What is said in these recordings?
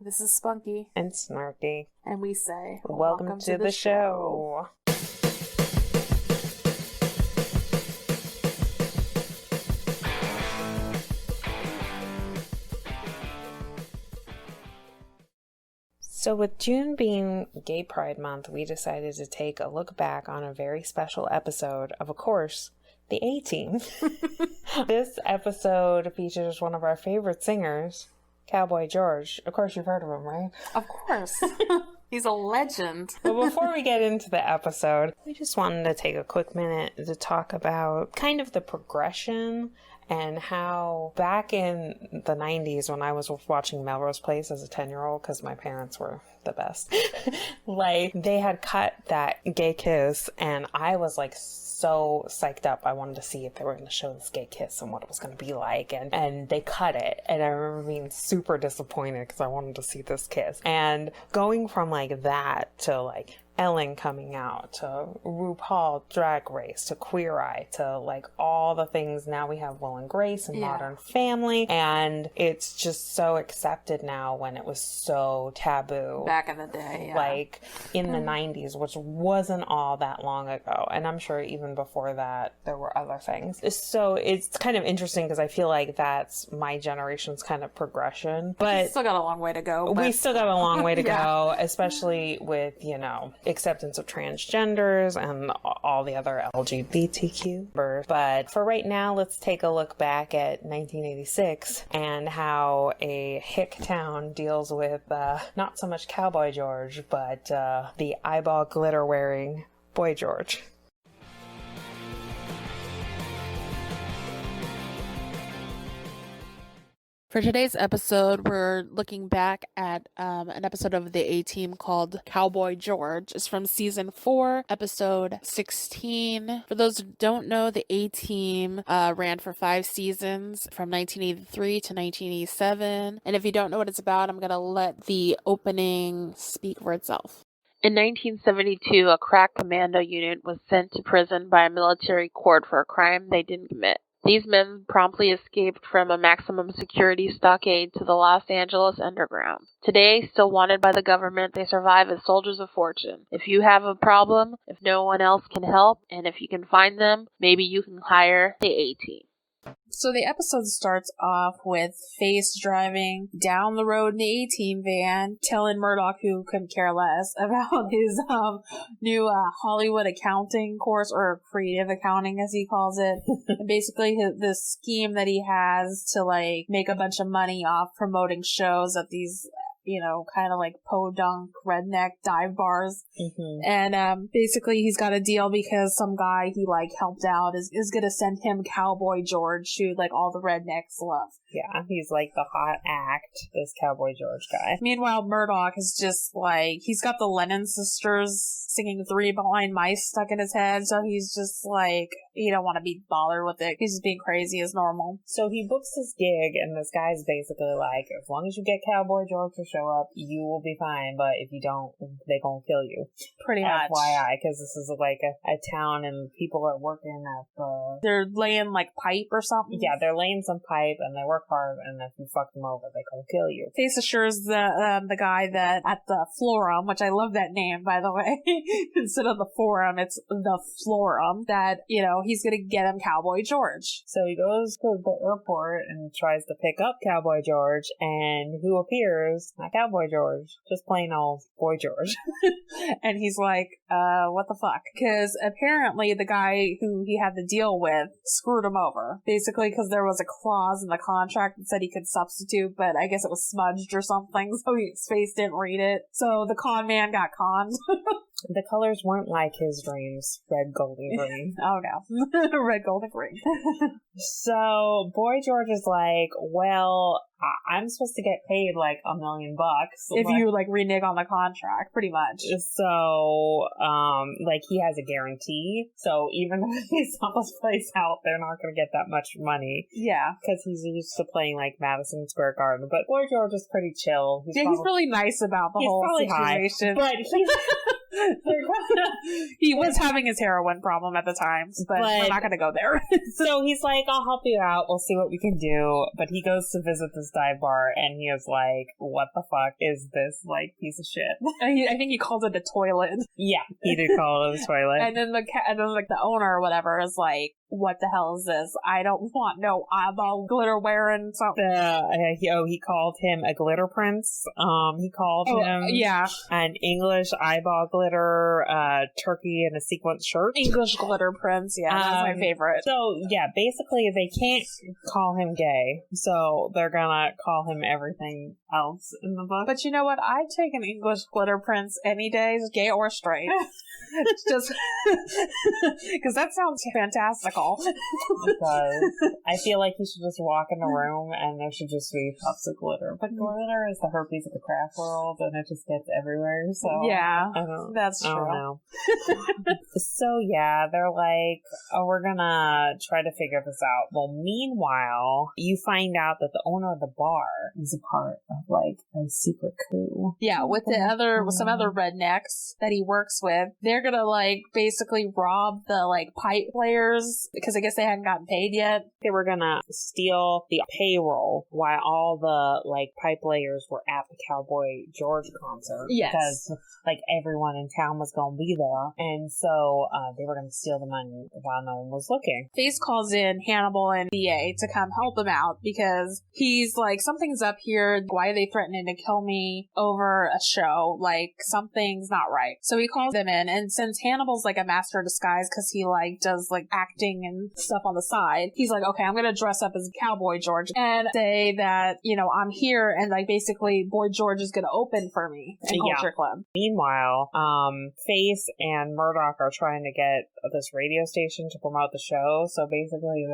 This is Spunky. And Snarky. And we say, Welcome to the show. So with June being Gay Pride Month, we decided to take a look back on a very special episode of course, the A-Team. This episode features one of our favorite singers, Cowboy George. Of course, you've heard of him, right? Of course. He's a legend. But before we get into the episode, we just wanted to take a quick minute to talk about kind of the progression and how back in the 90s when I was watching Melrose Place as a 10-year-old, because my parents were the best, like they had cut that gay kiss and I was like so psyched up. I wanted to see if they were going to show this gay kiss and what it was going to be like, and they cut it, and I remember being super disappointed because I wanted to see this kiss. And going from like that to like Ellen coming out, to RuPaul Drag Race, to Queer Eye, to like all the things. Now we have Will and Grace and Modern Family, and it's just so accepted now when it was so taboo back in the day, like in the 90s, which wasn't all that long ago. And I'm sure even before that there were other things. So it's kind of interesting because I feel like that's my generation's kind of progression, but we still got a long way to go. We still got a long way to go, especially with, you know, acceptance of transgenders and all the other LGBTQ. But for right now, let's take a look back at 1986 and how a hick town deals with not so much Cowboy George, but the eyeball glitter wearing Boy George. For today's episode, we're looking back at an episode of the A-Team called Cowboy George. It's from season 4, episode 16. For those who don't know, the A-Team ran for 5 seasons from 1983 to 1987. And if you don't know what it's about, I'm going to let the opening speak for itself. In 1972, a crack commando unit was sent to prison by a military court for a crime they didn't commit. These men promptly escaped from a maximum security stockade to the Los Angeles underground. Today, still wanted by the government, they survive as soldiers of fortune. If you have a problem, if no one else can help, and if you can find them, maybe you can hire the A-Team. So the episode starts off with Face driving down the road in the A-Team van, telling Murdoch, who couldn't care less, about his new Hollywood accounting course, or creative accounting as he calls it. And basically the scheme that he has to like make a bunch of money off promoting shows at these, you know, kind of like podunk redneck dive bars. Mm-hmm. And basically he's got a deal because some guy he like helped out is gonna send him Cowboy George, who like all the rednecks love. Yeah, he's like the hot act, this Cowboy George guy. Meanwhile, Murdoch is just like, he's got the Lennon sisters singing 3 Blind Mice stuck in his head, so he's just like, he don't want to be bothered with it. He's just being crazy as normal. So he books this gig, and this guy's basically like, as long as you get Cowboy George to show up, you will be fine, but if you don't, they gonna kill you. Pretty much. FYI, because this is like a town, and people are working at the... They're laying like pipe or something? Yeah, they're laying some pipe, and they work hard, and if you fuck them over, they gonna kill you. Face assures the guy that at the Florum, which I love that name, by the way, instead of the Forum, it's the Florum, that, you know, he's gonna get him Cowboy George. So he goes to the airport and tries to pick up Cowboy George, and who appears? Not Cowboy George, just plain old Boy George. And he's like, what the fuck? Because apparently the guy who he had the deal with screwed him over. Basically because there was a clause in the contract that said he could substitute, but I guess it was smudged or something, so his face didn't read it. So the con man got conned. The colors weren't like his dreams. Red, gold, and green. Oh no. Red, gold, and green. So Boy George is like, well, I'm supposed to get paid like $1 million if you like renege on the contract, pretty much. So, like he has a guarantee. So even if he sells this place out, they're not going to get that much money. Yeah, because he's used to playing like Madison Square Garden. But Boy George is pretty chill. He's really nice about the whole situation. But he's He was having his heroin problem at the time, but we're not going to go there. So he's like, I'll help you out. We'll see what we can do. But he goes to visit this dive bar, and he is like, what the fuck is this, like, piece of shit? I think he called it a toilet. Yeah, he did call it a toilet. And then the owner or whatever is like, what the hell is this? I don't want no eyeball glitter wearing something. He called him a glitter prince. He called him an English eyeball glitter turkey in a sequence shirt. English glitter prince, that's my favorite. So yeah, basically they can't call him gay, so they're gonna call him everything else in the book. But you know what? I'd take an English glitter prince any day, gay or straight. Just because that sounds fantastical. It does. I feel like you should just walk in a room and there should just be puffs of glitter. But glitter is the herpes of the craft world, and it just gets everywhere. So yeah, that's true. I don't know. So yeah, they're like, oh, we're gonna try to figure this out. Well, meanwhile, you find out that the owner of the bar is a part of like a secret coup. Yeah, with some other rednecks that he works with. They're gonna like basically rob the like pipe players because I guess they hadn't gotten paid yet. They were gonna steal the payroll while all the like pipe layers were at the Cowboy George concert. Yes. Because like everyone in town was gonna be there. And so they were gonna steal the money while no one was looking. Face calls in Hannibal and BA to come help him out because he's like, something's up here. Why are they threatening to kill me over a show? Like, something's not right. So he calls them in, and since Hannibal's like a master of disguise because he like does like acting and stuff on the side, he's like, okay, I'm gonna dress up as Cowboy George and say that, you know, I'm here, and like basically Boy George is gonna open for me in Culture Club. Meanwhile, Face and Murdoch are trying to get this radio station to promote the show. So basically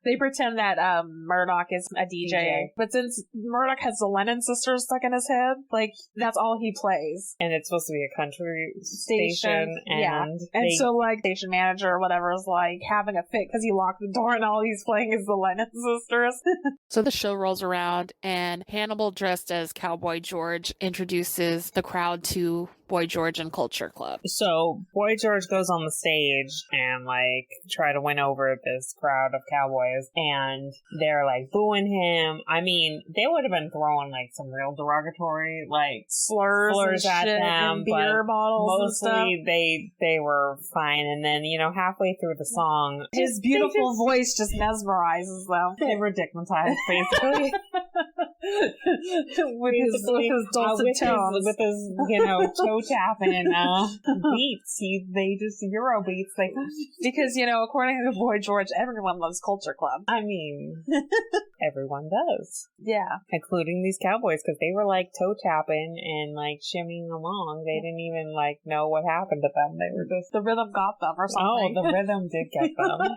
they pretend that Murdoch is a DJ. But since Murdoch has the Lennon sisters stuck in his head, like that's all he plays. And it's supposed to be a country station. And so like station manager or whatever is like having a fit because he locked the door and all he's playing is the Lennon sisters. So the show rolls around and Hannibal, dressed as Cowboy George, introduces the crowd to Boy George and Culture Club. So Boy George goes on the stage and like try to win over this crowd of cowboys, and they're like booing him. I mean, they would have been throwing like some real derogatory like slurs at them, and beer bottles. Mostly they were fine. And then, you know, halfway through the song, his beautiful voice just mesmerizes them. They were dickmatized, basically. with his dulcet tones, with his you know toe tapping beats. They just Euro beats. Because you know, according to Boy George, everyone loves Culture Club. I mean, everyone does. Yeah, including these cowboys, because they were like toe tapping and like shimmying along. They didn't even like know what happened to them. They were just the rhythm got them or something. Oh, the rhythm did get them.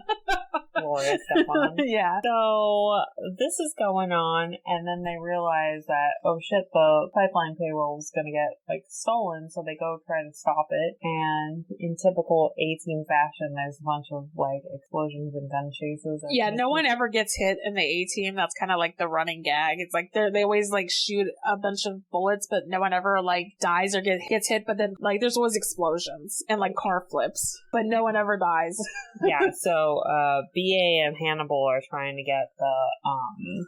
Gloria Stefan. Yeah. So this is going on, and then they realize that, oh shit, the pipeline payroll is going to get like stolen, so they go try to stop it. And in typical A-Team fashion, there's a bunch of like explosions and gun chases. Yeah, no one ever gets hit in the A-Team. That's kind of like the running gag. It's like they always like shoot a bunch of bullets, but no one ever like dies or gets hit. But then like there's always explosions and like car flips, but no one ever dies. Yeah. So BA and Hannibal are trying to get the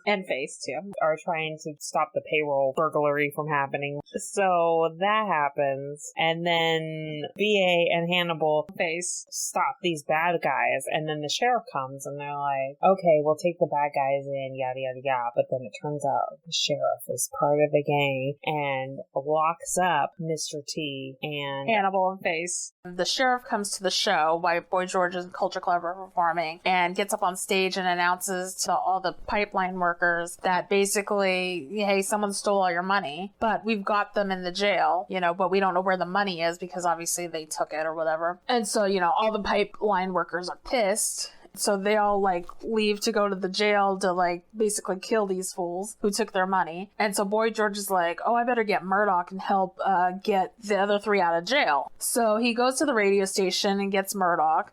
and Face too are trying to stop the payroll burglary from happening. So that happens, and then BA and Hannibal Face stop these bad guys, and then the sheriff comes and they're like, okay, we'll take the bad guys in, yada yada yada. But then it turns out the sheriff is part of the gang and locks up Mr. T and Hannibal and Face. The sheriff comes to the show while Boy George and Culture Club are performing and gets up on stage and announces to all the pipeline workers that basically, hey, someone stole all your money, but we've got them in the jail, you know, but we don't know where the money is because obviously they took it or whatever. And so, you know, all the pipeline workers are pissed. So they all like leave to go to the jail to like basically kill these fools who took their money. And so Boy George is like, oh, I better get Murdoch and help get the other three out of jail. So he goes to the radio station and gets Murdoch,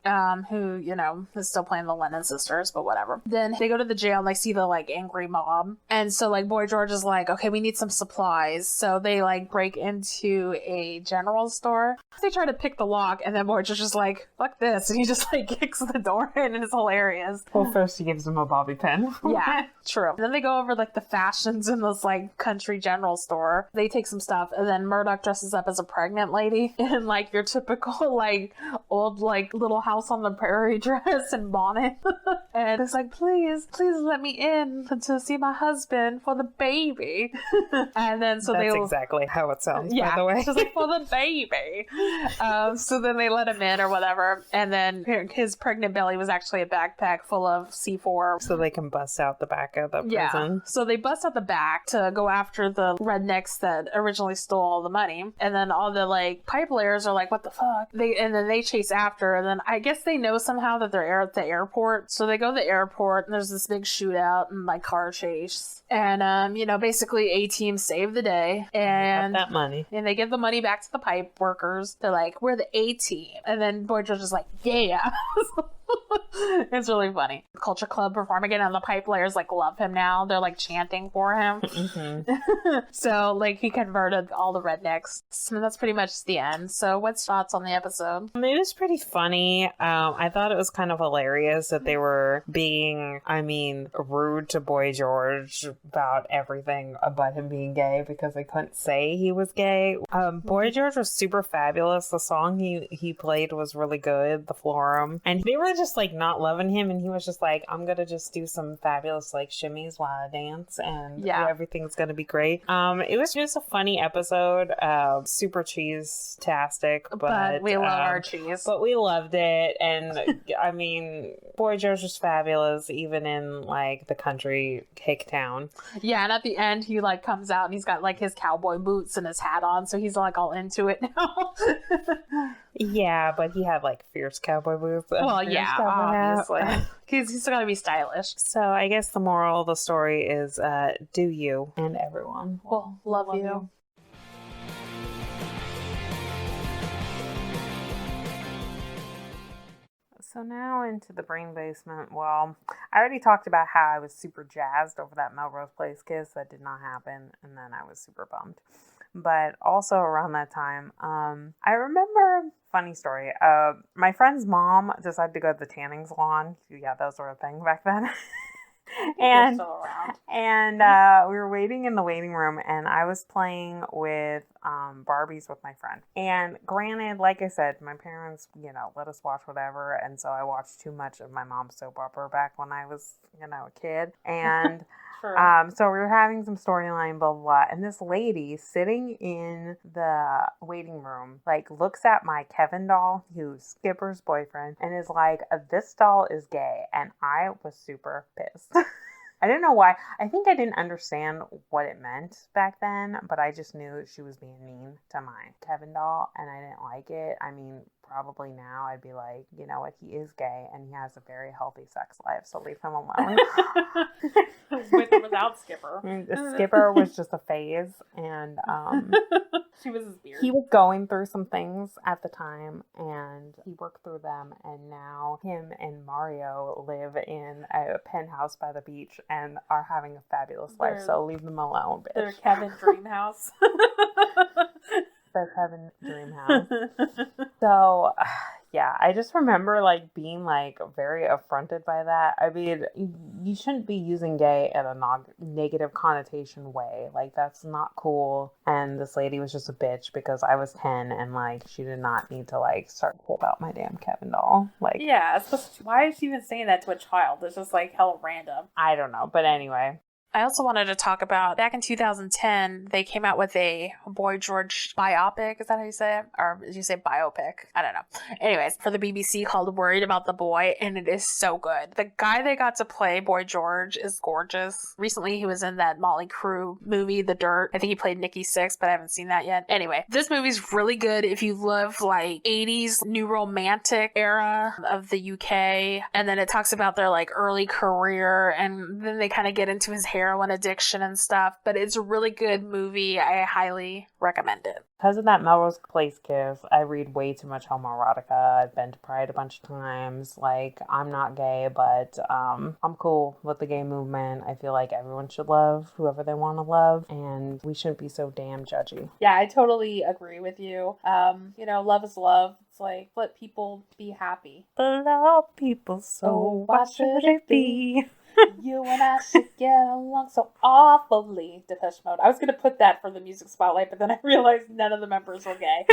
who, you know, is still playing the Lennon sisters, but whatever. Then they go to the jail and they see the like angry mob. And so like Boy George is like, okay, we need some supplies. So they like break into a general store. They try to pick the lock, and then Boy George is like, fuck this. And he just like kicks the door in, and it's hilarious. Well, first he gives him a bobby pin. Yeah, true. And then they go over like the fashions in this like country general store. They take some stuff, and then Murdoch dresses up as a pregnant lady in like your typical like old like Little House on the Prairie dress and bonnet. And it's like, please let me in to see my husband for the baby. And then so That's they exactly how it sounds, yeah, by the way. just like for the baby. So then they let him in or whatever, and then his pregnant belly was actually a backpack full of C4. So they can bust out the back of the prison. Yeah. So they bust out the back to go after the rednecks that originally stole all the money, and then all the like pipe layers are like, what the fuck? And then they chase after, and then I guess they know somehow that they're at the airport, so they go to the airport and there's this big shootout and like car chase, and you know, basically A-Team save the day, and that money. And they give the money back to the pipe workers. They're like, we're the A-Team. And then Boy George is like, yeah. It's really funny. Culture Club performing it, and the pipe layers like love him now. They're like chanting for him. Mm-hmm. So like he converted all the rednecks. So that's pretty much the end. So what's thoughts on the episode? It was pretty funny. I thought it was kind of hilarious that they were being, rude to Boy George about everything but him being gay because they couldn't say he was gay. Boy George was super fabulous. The song he played was really good, The Florum. And they were just like not loving him, and he was just like, I'm gonna just do some fabulous like shimmies while I dance, and everything's gonna be great. It was just a funny episode, super cheese-tastic, but we love our cheese. But we loved it, and Boy George was fabulous, even in like the country hick town. Yeah, and at the end he like comes out and he's got like his cowboy boots and his hat on, so he's like all into it now. Yeah, but he had like fierce cowboy boots. Well, yeah, obviously. He's still gotta be stylish. So I guess the moral of the story is do you and everyone. Well, love you. So now into the brain basement. Well, I already talked about how I was super jazzed over that Melrose Place kiss. That did not happen, and then I was super bummed. But also around that time, I remember, funny story, my friend's mom decided to go to the tanning salon. Yeah, those were a thing back then. And we were waiting in the waiting room, and I was playing with Barbies with my friend. And granted, like I said, my parents, let us watch whatever, and so I watched too much of my mom's soap opera back when I was, a kid. And so we were having some storyline, blah, blah, blah. And this lady sitting in the waiting room, like, looks at my Kevin doll, who's Skipper's boyfriend, and is like, this doll is gay. And I was super pissed. I didn't know why. I think I didn't understand what it meant back then, but I just knew she was being mean to my Kevin doll, and I didn't like it. Probably now I'd be like, you know what, he is gay, and he has a very healthy sex life, so leave him alone. With or without Skipper. Skipper was just a phase, and she was his beard. He was going through some things at the time, and he worked through them, and now him and Mario live in a penthouse by the beach and are having a fabulous life, so leave them alone, bitch. Their Kevin dream house. Their Kevin dream house. So, yeah, I just remember, like, being, like, very affronted by that. I mean, you shouldn't be using gay in a negative connotation way. Like, that's not cool. And this lady was just a bitch because I was 10 and, like, she did not need to, like, start to pull out my damn Kevin doll. Like, yeah, why is she even saying that to a child? It's just, like, hella random. I don't know. But anyway. I also wanted to talk about back in 2010, they came out with a Boy George biopic. Is that how you say it? Or did you say biopic? I don't know. Anyways, for the BBC called Worried About the Boy, and it is so good. The guy they got to play Boy George is gorgeous. Recently, he was in that Motley Crue movie, The Dirt. I think he played Nikki Sixx, but I haven't seen that yet. Anyway, this movie's really good if you love like 80s new romantic era of the UK. And then it talks about their like early career, and then they kind of get into his heroin addiction and stuff, but it's a really good movie. I highly recommend it. Because of that Melrose Place kiss, I read way too much homoerotica. I've been to Pride a bunch of times. Like, I'm not gay, but I'm cool with the gay movement. I feel like everyone should love whoever they want to love, and we shouldn't be so damn judgy. Yeah, I totally agree with you. Love is love. It's like, let people be happy. But all people, so why should it be? You and I should get along so awfully. Depeche Mode. I was going to put that for the music spotlight, but then I realized none of the members were gay.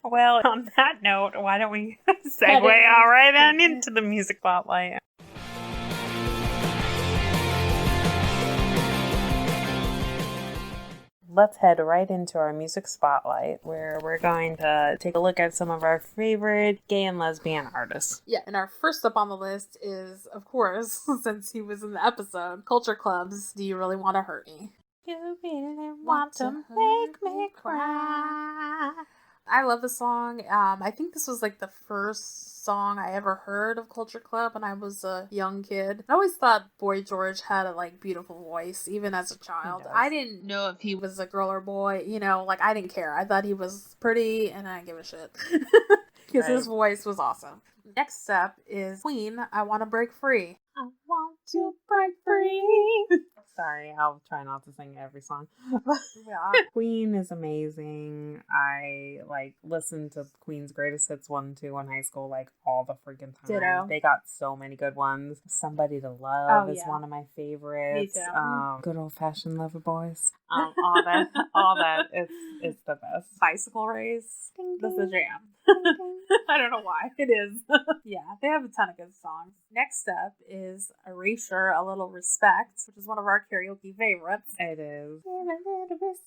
Well, on that note, why don't we segue all right on into the music spotlight? Let's head right into our music spotlight, where we're going to take a look at some of our favorite gay and lesbian artists. Yeah, and our first up on the list is, of course, since he was in the episode, Culture Club's Do You Really Want to Hurt Me? You really want to make me cry. I love the song. I think this was like the first song I ever heard of Culture Club when I was a young kid. I always thought Boy George had a like beautiful voice, even as a child. I didn't know if he was a girl or boy, I didn't care. I thought he was pretty and I didn't give a shit. Because his voice was awesome. Next up is Queen, I Want to Break Free. I want to break free. Sorry, I'll try not to sing every song. Yeah. Queen is amazing. I listened to Queen's Greatest Hits 1 and 2 in high school all the freaking time. Ditto. They got so many good ones. Somebody to Love is one of my favorites. Me too. Good old fashioned Lover Boys. all that is the best. Bicycle Race. This is a jam. I don't know why. It is. Yeah, they have a ton of good songs. Next up is Erasure, A Little Respect, which is one of our karaoke favorites. It is. Give a little respect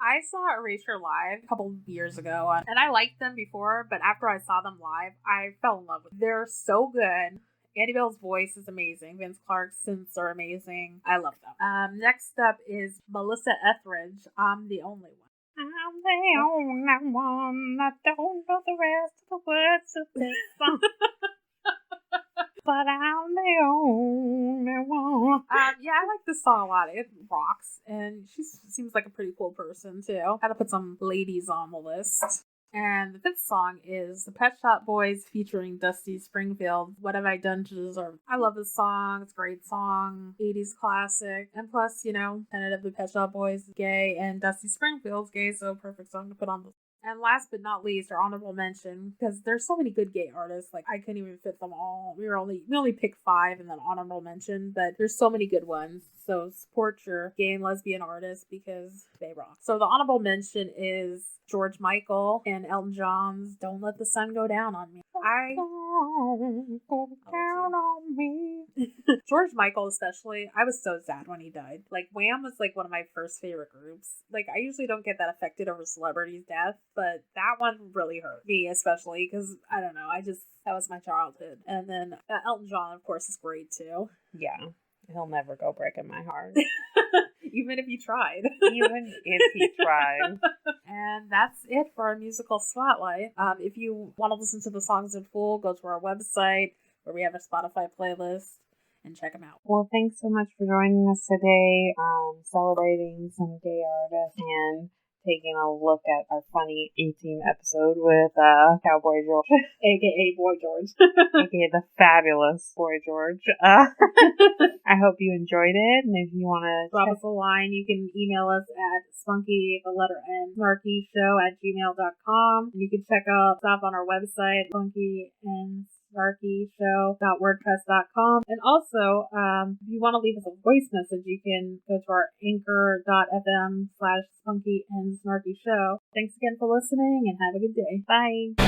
I saw Erasure live a couple years ago, and I liked them before, but after I saw them live, I fell in love with them. They're so good. Andy Bell's voice is amazing. Vince Clarke's synths are amazing. I love them. Next up is Melissa Etheridge, I'm the Only One. I'm the only one. I don't know the rest of the words of this song. But I'm the only one. Yeah, I like this song a lot. It rocks, and she seems like a pretty cool person, too. Had to put some ladies on the list. And the fifth song is the Pet Shop Boys featuring Dusty Springfield, What Have I Done to Deserve? I love this song. It's a great song. 80s classic. And plus, tentative the Pet Shop Boys is gay and Dusty Springfield's gay, so perfect song to put on the. And last but not least, our honorable mention, because there's so many good gay artists, I couldn't even fit them all. We only picked 5 and then honorable mention, but there's so many good ones. So support your gay and lesbian artists because they rock. So the honorable mention is George Michael and Elton John's Don't Let the Sun Go Down on Me. Go down on me. George Michael especially, I was so sad when he died. Wham was one of my first favorite groups. I usually don't get that affected over celebrities' death, but that one really hurt me especially because, I don't know, that was my childhood. And then Elton John, of course, is great too. Yeah. He'll never go breaking my heart. Even if he tried. Even if he tried. And that's it for our musical spotlight. If you want to listen to the songs in full, go to our website where we have a Spotify playlist and check them out. Well, thanks so much for joining us today, celebrating some gay artists and taking a look at our funny A-Team episode with Cowboy George. A.K.A. Boy George. A.K.A. the fabulous Boy George. I hope you enjoyed it, and if you want to drop us a line, you can email us at spunky@gmail.com, and you can check out stuff on our website, spunkyandsnarkyshow.wordpress.com. And also, if you want to leave us a voice message, you can go to our anchor.fm/spunkyandsnarkyshow. Thanks again for listening, and have a good day. Bye.